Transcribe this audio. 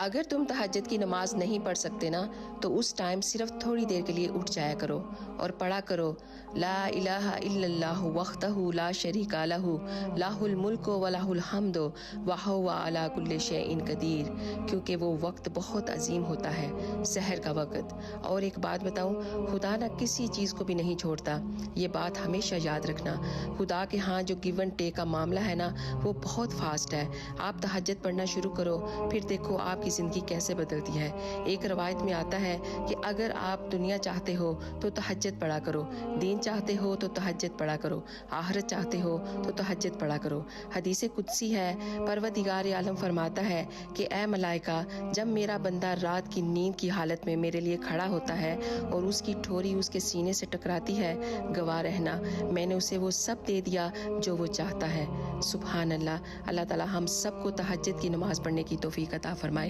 اگر تم تہجد کی نماز نہیں پڑھ سکتے نا تو اس ٹائم صرف تھوڑی دیر کے لیے اٹھ جایا کرو اور پڑھا کرو لا الہ الا اللہ وحدہ لا شریک لہ لہ الملک و لہ الحمد وہو علی کل شیء قدیر، کیونکہ وہ وقت بہت عظیم ہوتا ہے، سحر کا وقت۔ اور ایک بات بتاؤں، خدا نہ کسی چیز کو بھی نہیں چھوڑتا، یہ بات ہمیشہ یاد رکھنا۔ خدا کے ہاں جو گیو اینڈ ٹیک کا معاملہ ہے نا وہ بہت فاسٹ ہے۔ آپ تہجد پڑھنا شروع کرو، پھر دیکھو آپ کی زندگی کیسے بدلتی ہے۔ ایک روایت میں آتا ہے کہ اگر آپ دنیا چاہتے ہو تو تہجد پڑھا کرو، دین چاہتے ہو تو تہجد پڑھا کرو، آخرت چاہتے ہو تو تہجد پڑھا کرو۔ حدیث قدسی ہے، پروردگار عالم فرماتا ہے کہ اے ملائکہ، جب میرا بندہ رات کی نیند کی حالت میں میرے لیے کھڑا ہوتا ہے اور اس کی ٹھوری اس کے سینے سے ٹکراتی ہے، گواہ رہنا میں نے اسے وہ سب دے دیا جو وہ چاہتا ہے۔ سبحان اللہ۔ اللہ تعالی ہم سب کو تہجد کی نماز پڑھنے کی توفیق عطا فرمائے۔